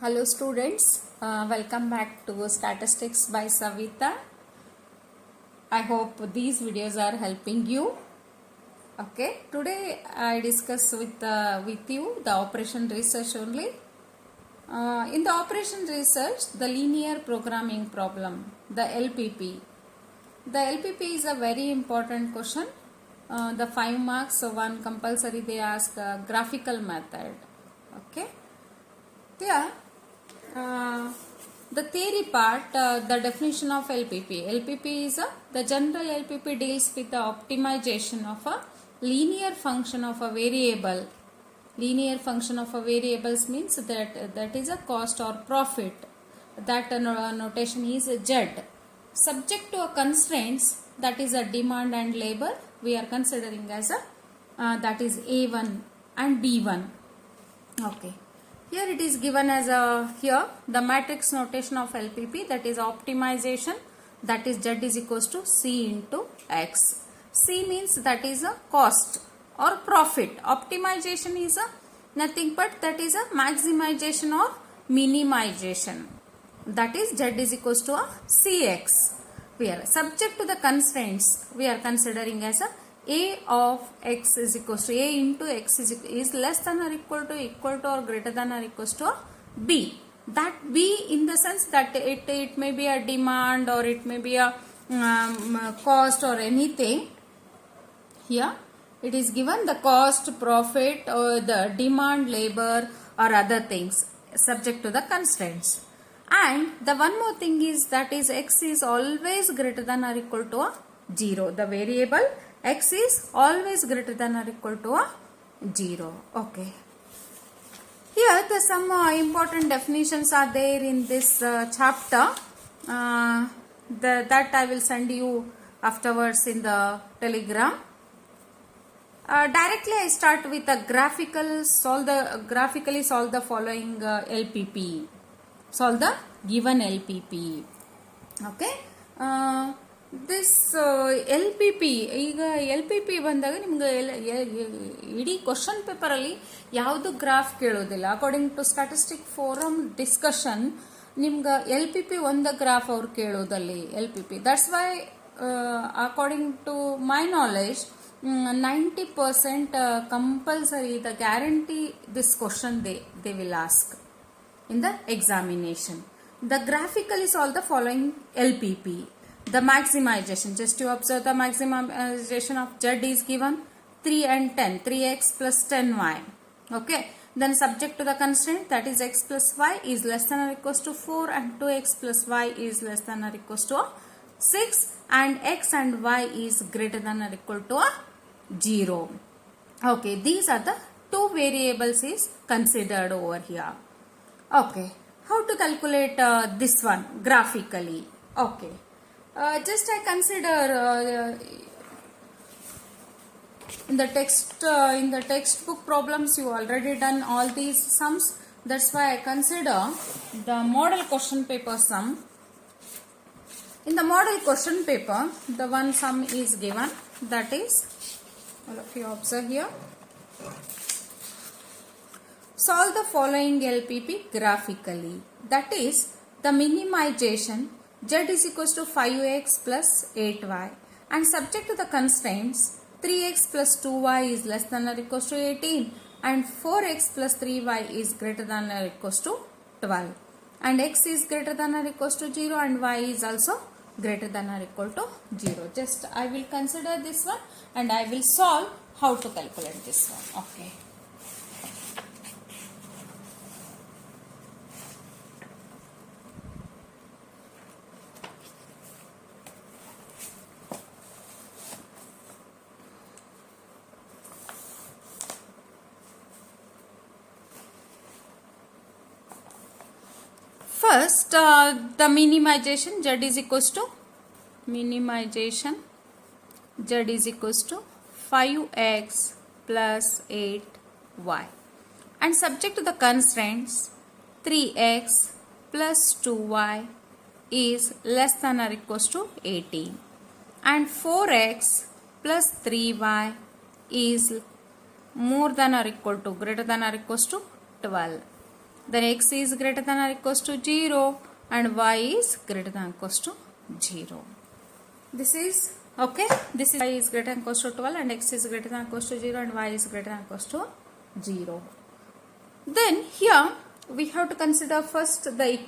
Hello students, welcome back to Statistics by Savita. I hope these videos are helping you. Okay, today I discuss with you the operation research only. In the operation research, the linear programming problem, the LPP. The LPP is a very important question. The 5 marks, so one compulsory they ask graphical method. Okay. Here, the theory part, the definition of LPP. LPP is the general LPP deals with the optimization of a linear function of a variable. Linear function of a variables means that is a cost or profit. That notation is Z. Subject to a constraints, that is a demand and labor, we are considering as a that is A1 and B1. Okay. Here it is given as here the matrix notation of LPP, that is optimization, that is Z is equals to C into X. C means that is a cost or profit. Optimization is nothing but that is a maximization or minimization. That is Z is equals to a Cx. We are subject to the constraints, we are considering as a of x is equals to a into x is less than or equal to or greater than or equals to b. That b in the sense that it may be a demand or it may be a cost or anything. Here it is given the cost, profit or the demand, labor or other things subject to the constraints. And the one more thing is that is x is always greater than or equal to 0. The variable x is always greater than or equal to 0. Okay. Here the some important definitions are there in this chapter. That I will send you afterwards in the telegram. Directly I start with a graphically solve the following LPP. Solve the given LPP. Okay. This L P P ಈಗ L P P ಬಂದಾಗ ನಿಮ್ಗೆ ಇಡೀ question ಪೇಪರಲ್ಲಿ ಯಾವುದು graph ಕೇಳೋದಿಲ್ಲ. According to statistic forum discussion ನಿಮ್ಗೆ L P P ಒಂದು graph ಅವ್ರು ಕೇಳೋದಲ್ಲಿ L P P. That's why according to my knowledge 90% compulsory the guarantee this question they will ask in the examination. The graphically solve the following LPP. The maximization, just to observe the maximization of Z is given 3 and 10, 3x plus 10y. Okay. Then subject to the constraint, that is x plus y is less than or equals to 4 and 2x plus y is less than or equals to 6 and x and y is greater than or equal to 0. Okay. These are the two variables is considered over here. Okay, how to calculate this one graphically? Okay, just I consider in the textbook problems you already done all these sums. That's why I consider the model question paper sum. In the model question paper, the one sum is given, that is, all of you observe here. Solve the following LPP graphically. That is the minimization Z is equals to 5x plus 8y and subject to the constraints 3x plus 2y is less than or equals to 18 and 4x plus 3y is greater than or equals to 12 and x is greater than or equals to 0 and y is also greater than or equal to 0. Just I will consider this one and I will solve how to calculate this one. Okay. First, the minimization Z is equals to 5x plus 8y and subject to the constraints 3x plus 2y is less than or equals to 18 and 4x plus 3y is more than or equal to greater than or equals to 12 then x is greater than or equals to 0 and y is greater than or equals to 0. This is okay. This is y is greater than or equals to 12 and x is greater than or equals to 0 and y is greater than or equals to 0. Then here we have to consider first the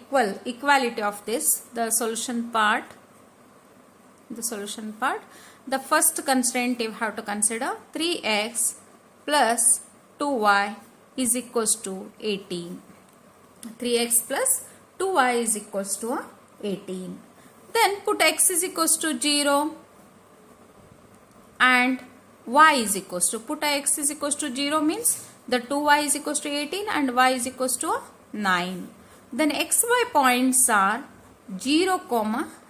equality of this, the solution part. The first constraint you have to consider 3x plus 2y is equals to 18. 3x plus 2y is equals to 18. Then put x is equals to 0 and y is equals to, put x is equals to 0 means the 2y is equals to 18 and y is equals to 9. Then xy points are 0,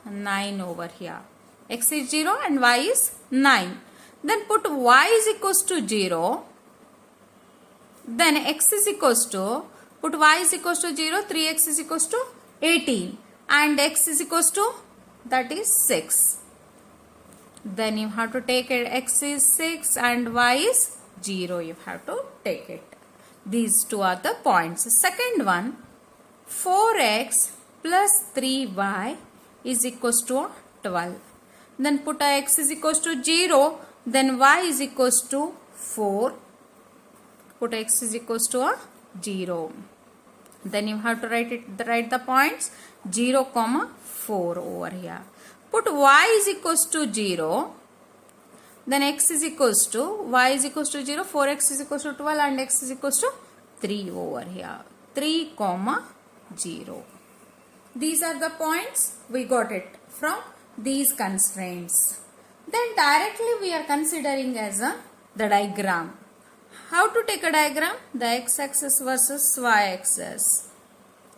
9 over here. X is 0 and y is 9. Then put y is equals to 0. Then x is equals to, put y is equals to 0, 3x is equals to 18 and x is equals to, that is 6. Then you have to take it, x is 6 and y is 0. You have to take it. These two are the points. Second one, 4x plus 3y is equals to 12. Then put x is equals to 0. Then y is equals to 4. Put x is equals to 0. Then you have to write the points 0, 4 over here. Put y is equals to 0. Then x is equals to, y is equals to 0, 4x is equals to 12 and x is equals to 3 over here. 3, 0. These are the points. We got it from these constraints. Then directly we are considering as the diagram. How to take a diagram? The x-axis versus y-axis.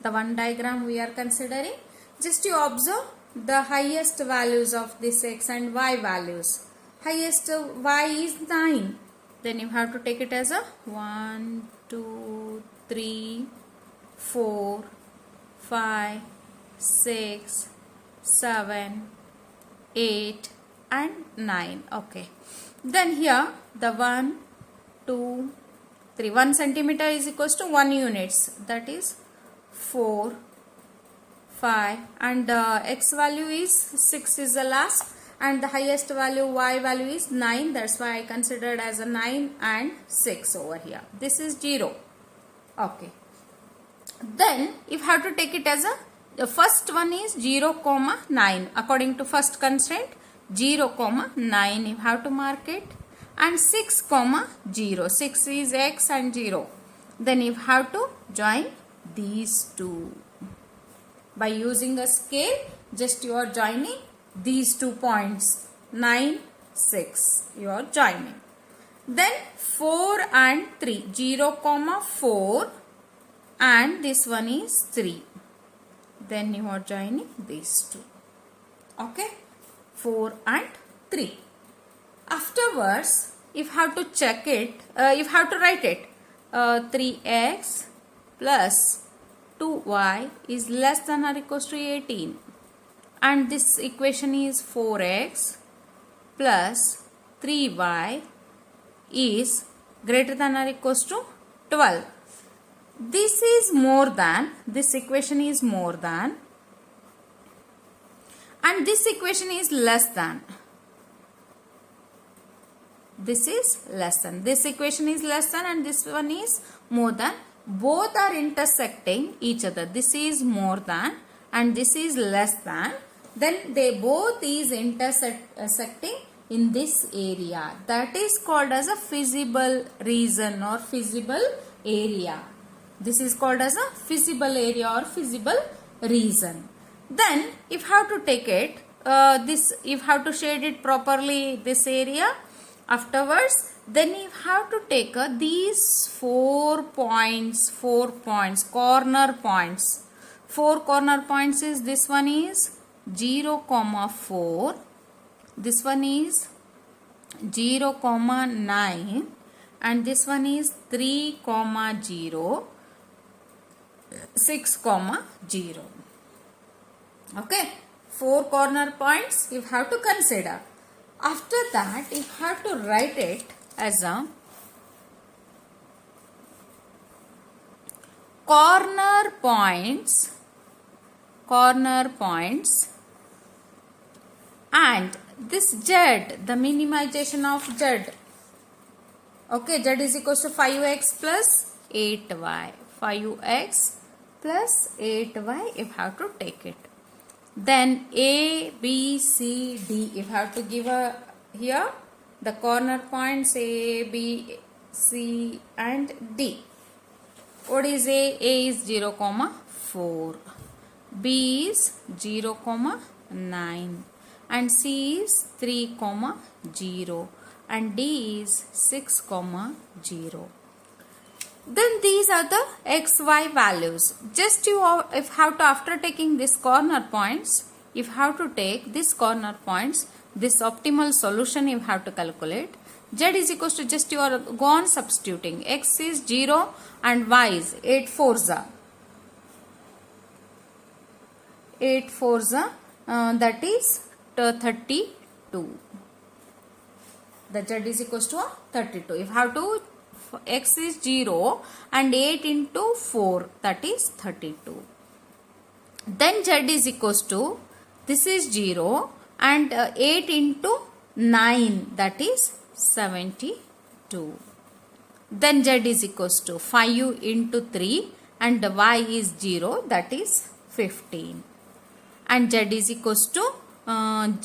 The one diagram we are considering. Just you observe the highest values of this x and y values. Highest y is 9. Then you have to take it as a 1, 2, 3, 4, 5, 6, 7, 8 and 9. Okay. Then here the 1, 2, 3. 1 centimeter is equals to 1 units. That is 4, 5 and x value is 6 is the last and the highest value y value is 9. That's why I considered as a 9 and 6 over here. This is 0. Okay. Then if have to take it as a, the first one is 0, 9. According to first constraint 0, 9 you have to mark it and 6, 0. 6 is x and 0. Then you have to join these two. By using a scale, just you are joining these 2 points. 9, 6 you are joining. Then 4 and 3. 0, 4 and this one is 3. Then you are joining these two. Okay. 4 and 3. Afterwards, if you have to check it, if you have to write it, 3x plus 2y is less than or equals to 18. And this equation is 4x plus 3y is greater than or equals to 12. This is more than, this equation is more than, and this equation is less than. This is less than. This equation is less than and this one is more than. Both are intersecting each other. This is more than and this is less than. Then they both is intersecting in this area. That is called as a feasible region or feasible area. This is called as a feasible area or feasible region. Then if you have to take it, this if you have to shade it properly, this area. Afterwards, then you have to take these 4 points, corner points. 4 corner points is, this one is 0, 4. This one is 0, 9. And this one is 3, 0, 6, 0. Okay. 4 corner points you have to consider. After that, you have to write it as a corner points and this z, the minimization of z. Okay, z is equals to 5x plus 8y. 5x plus 8y if have to take it. Then A, B, C, D. If have to give here the corner points A, B, C and D. What is A? A is 0, 4. B is 0, 9. And C is 3, 0. And D is 6, 0. Then these are the x, y values. Just if have to, after taking this corner points, if have to take this corner points, this optimal solution you have to calculate. Z is equals to, just you are go on substituting. X is 0 and y is 8 4s. 8 4s, that is 32. The Z is equals to 32. If have to, x is 0 and 8 into 4, that is 32. Then Z is equals to, this is 0 and 8 into 9, that is 72. Then Z is equals to 5 into 3 and y is 0, that is 15. And Z is equals to,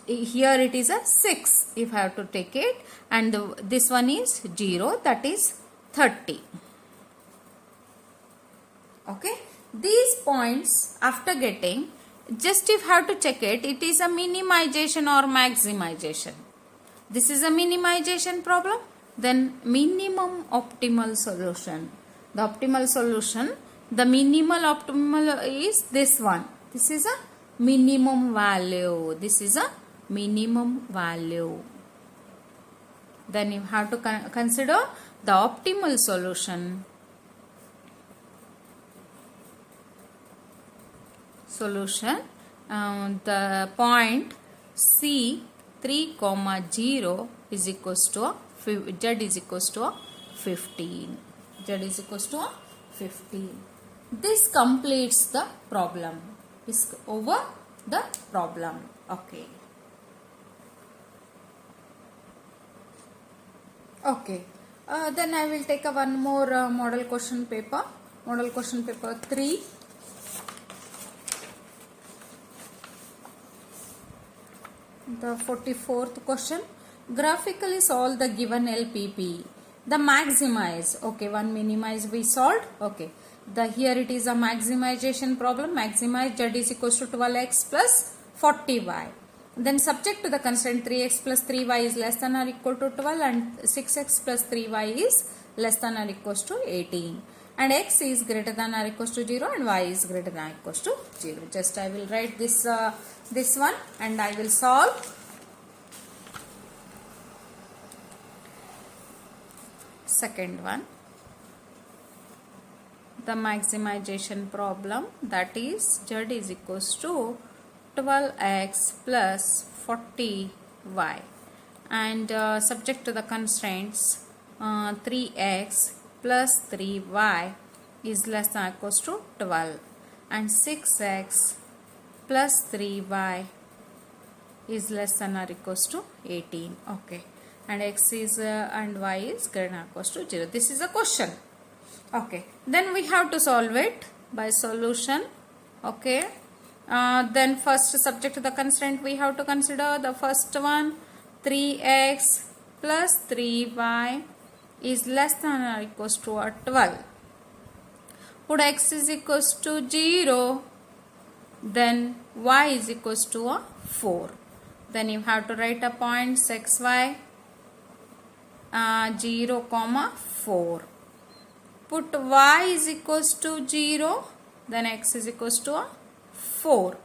here it is a 6 if I have to take it, and this one is 0, that is 30. Okay, these points after getting, just if have to check it, it is a minimization or maximization. This is a minimization problem. Then minimum optimal solution. The optimal solution, the minimal optimal is this one. This is a minimum value. This is a minimum value. Then you have to consider the optimal solution. The point C 3, 0 is equals to Z is equals to 15. Z is equals to 15. This completes the problem. Is over the problem. Okay. Okay. Then I will take one more model question paper. Model question paper 3. The 44th question. Graphically solve the given LPP. The maximize. Okay, one minimize we solved. Okay. Here it is a maximization problem. Maximize Z is equals to 12x plus 40y. Then subject to the constraint 3x plus 3y is less than or equal to 12 and 6x plus 3y is less than or equals to 18. And x is greater than or equals to 0 and y is greater than or equals to 0. Just I will write this one and I will solve. Second one. The maximization problem, that is Z is equals to 12x plus 40y, and subject to the constraints 3x plus 3y is less than or equals to 12 and 6x plus 3y is less than or equals to 18. Okay, and x is and y is greater than or equals to 0. This is a question. Okay, then we have to solve it by solution. Okay, then first, subject to the constraint, we have to consider the first one, 3x plus 3y is less than or equals to 12. Put x is equals to 0, then y is equals to 4. Then you have to write a points xy 0, 4. Put y is equals to 0, then x is equals to 4,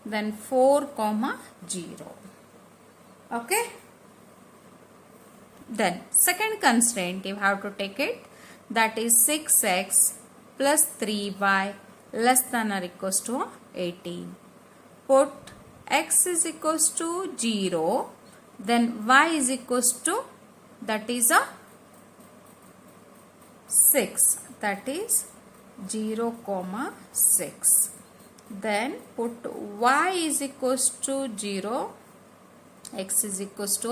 then 4, 0. Okay. Then second constraint you have to take it, that is 6x plus 3y less than or equals to 18. Put x is equals to 0, then y is equals to, that is a 6, that is 0, 6. Then put y is equals to 0, x is equals to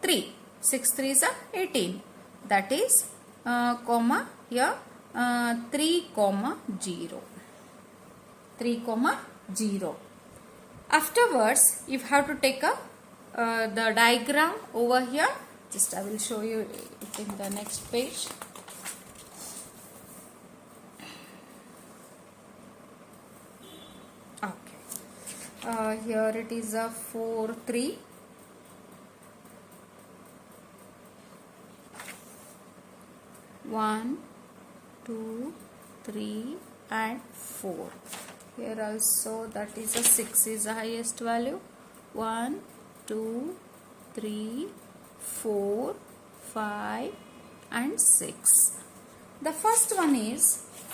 3. 6 3 is 18. That is comma here 3, 0. 3, 0. Afterwards, if you have to take the diagram over here, just I will show you it in the next page. Okay. Here it is a 4, 3. 1, 2, 3 and 4. Here also that is a 6 is the highest value. 1, 2, 3, 4, 5 and 6. The first one is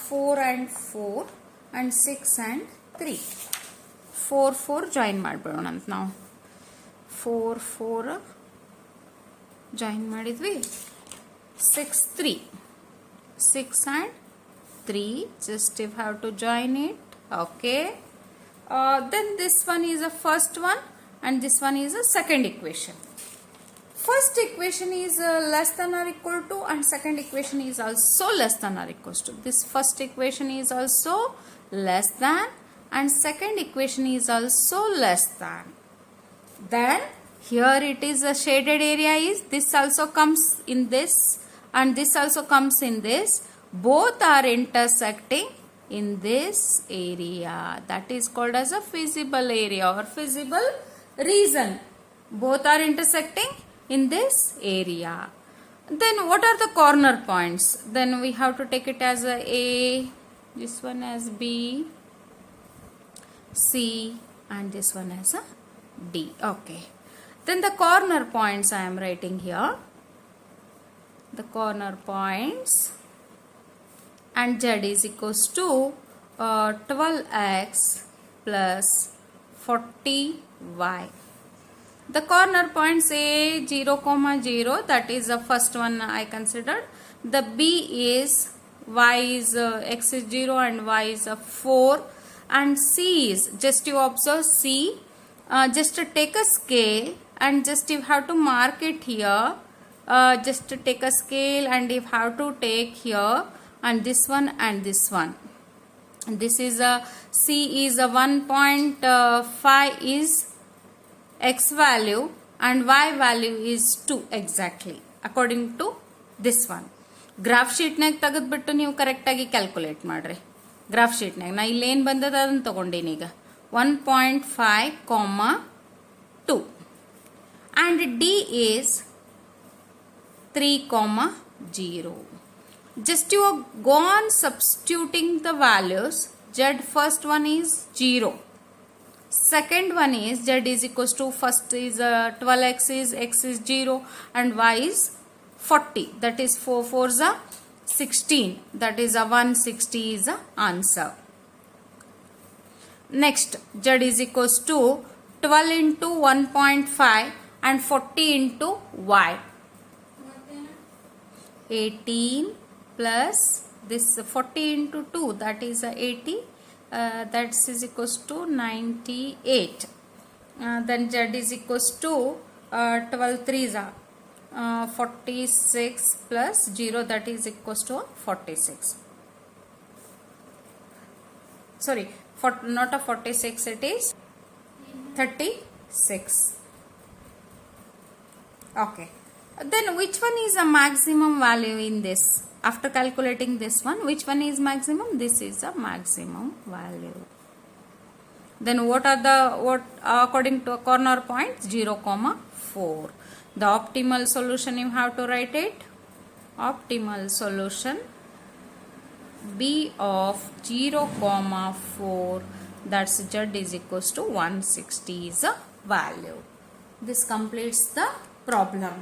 4 and 4 and 6 and 3. 4, 4 join ಮಾಡ್ಬಿಡೋಣ ಅಂತ ನಾವು. 4, 4 join ಮಾಡಿದ್ವಿ. 6, 3. 6 and 3. Just you have to join it. Okay. Then this one is the first one and this one is the second equation. First equation is less than or equal to and second equation is also less than or equal to. This first equation is also less than and second equation is also less than. Then here it is a shaded area is this also comes in this and this also comes in this. Both are intersecting in this area. That is called as a feasible area or feasible region. Both are intersecting in this area. Then what are the corner points? Then we have to take it as a, this one as B, C and this one as a D. Okay. Then the corner points I am writing here. The corner points and Z is equals to 12x plus 40y. The corner points A 0, 0, that is the first one I considered. The B is y is x is 0 and y is 4 and C is, just you observe C, just to take a scale and just you have to mark it here. Just to take a scale and you have to take here and this one and this one. This is a C is a 1.5 is x value and y value is 2 exactly according to this one. Graph sheet nag ತೆಗೆದುಬಿಟ್ಟು ನೀವು correct ಆಗಿ calculate ಮಾಡ್ರಿ. Graph sheet ನಾಗ ನಾ ಇಲ್ಲಿ ಏನು ಬಂದದ ಅದನ್ನ ತಗೊಂಡೀನಿ ಈಗ 1.5, 2 and D is 3, 0. Just you go on substituting the values. Z first one is 0. Second one is Z is equals to first is 12x is x is 0 and y is 40. That is 4 4s are 16. That is a 160 is the answer. Next Z is equals to 12 into 1.5 and 40 into y. 18 plus this 40 into 2 that is 80. That is equals to 98. Then Z is equals to 12 3s are 46 plus 0 that is equals to 46. Sorry, not a 46, it is 36. Okay. Then which one is a maximum value in this? After calculating this one, which one is maximum? This is a maximum value. Then what are the according to a corner point 0, 4. The optimal solution you have to write it. Optimal solution B of 0, 4. That's Z is equals to 160 is a value. This completes the problem.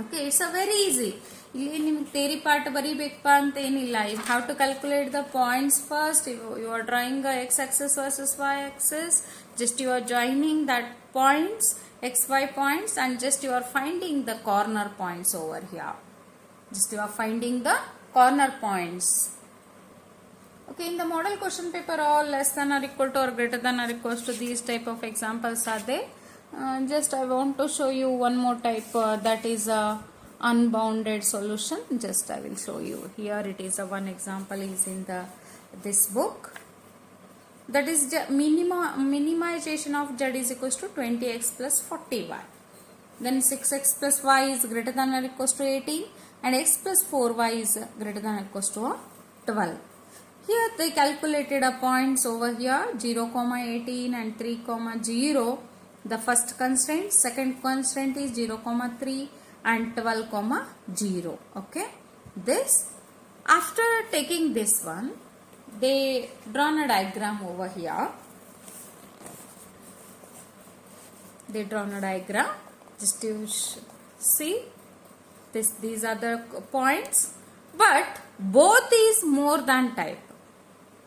Okay, it's a very easy. ಇಲ್ಲಿ ನಿಮಗೆ theory part ಬರೀಬೇಕಪ್ಪ ಅಂತ ಏನಿಲ್ಲ. You have to calculate the points first. You are drawing x axis versus y axis. Just you are joining that points, xy points, and just you are finding the corner points over here. Just you are finding the corner points. Okay, in the model question paper, all less than or equal to or greater than or equals to these type of examples are there. Just I want to show you one more type, that is a unbounded solution. Just I will show you here. It is a one example is in this book. That is minimization of z is equals to 20x plus 40y. Then 6x plus y is greater than or equals to 18 and x plus 4y is greater than or equals to 12. Here they calculated a points over here 0, 18 and 3, 0. The first constraint, second constraint is 0, 3 and 12, 0. Okay. This, after taking this one, they drawn a diagram over here. They drawn a diagram. Just to see this. These are the points, but both is more than type.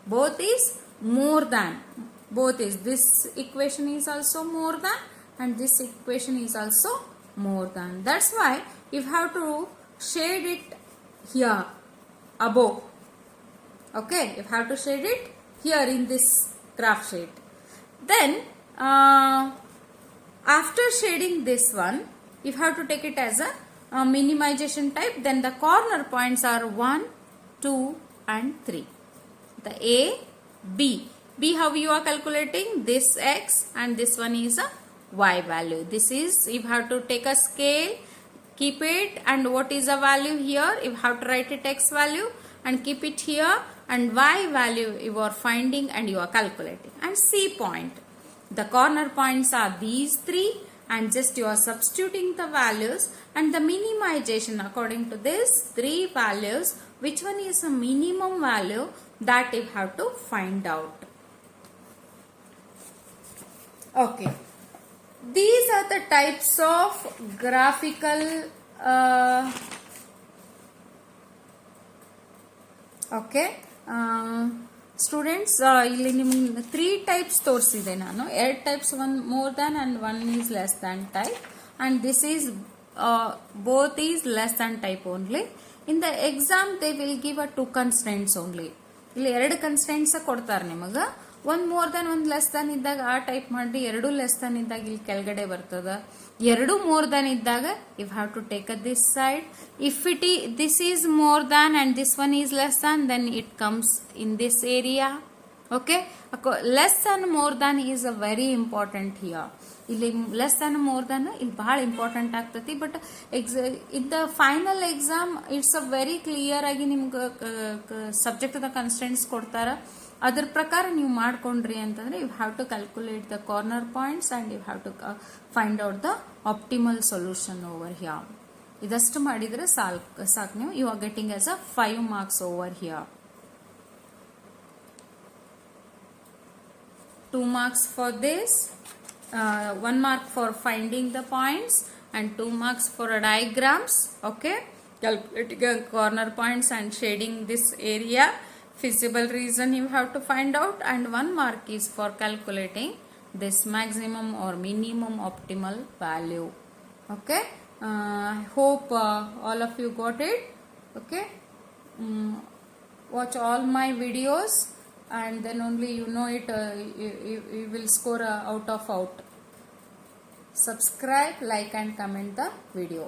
Both is more than. Both is, this equation is also more than and this equation is also more than. That's why you have to shade it here above. Okay, you have to shade it here in this graph sheet. Then after shading this one, you have to take it as a minimization type. Then the corner points are 1, 2 and 3. The A, B. B, how you are calculating? This x and this one is a y value. This is, you have to take a scale, keep it, and what is the value here? You have to write it x value and keep it here, and y value you are finding and you are calculating. And C point. The corner points are these three and just you are substituting the values and the minimization according to this three values. Which one is a minimum value, that you have to find out. Okay. These are the types of graphical okay. Students, ಇಲ್ಲಿ ನಿಮಗೆ 3 types ತೋರಿಸಿದೆ ನಾನು. 2 types, one more than and one is less than type, and this is both is less than type only. In the exam they will give a 2 constraints only. ಇಲ್ಲಿ 2 constraints ಕೊಡ್ತಾರೆ ನಿಮಗೆ. one more than one less than ಇದ್ದಾಗ ಆ type ಮಾಡಿ, 2 less than ಇದ್ದಾಗ ಇಲ್ಲಿ ಕೆಳಗಡೆ ಬರ್ತದ. 2 more than ಇದ್ದಾಗ you have to take a this side. If this is more than and this one is less than, then it comes in this area. Okay, less than more than is a very important here. ಇಲ್ಲಿ less than more than ಇಲ್ಲಿ ಬಹಳ important ಆಗ್ತತಿ. But in the final exam it's a very clear ಆಗಿ ನಿಮ್ಗೆ subject the constants ಕೊಡ್ತಾರ. ಅದರ ಪ್ರಕಾರ ನೀವು ಮಾಡ್ಕೊಂಡ್ರಿ ಅಂತಂದ್ರೆ you have to calculate the corner points and you have to find out the optimal solution over here. ಇದಷ್ಟು ಮಾಡಿದ್ರೆ ಸಾಕು ನೀವು. You are getting as a 5 marks over here. 2 marks for this, 1 mark for finding the points and 2 marks for diagrams. Okay, calculating corner points and shading this area. Feasible reason you have to find out, and 1 mark is for calculating this maximum or minimum optimal value. Okay, I hope all of you got it. Okay, watch all my videos and then only you know it, you will score out of out. Subscribe, like and comment the video.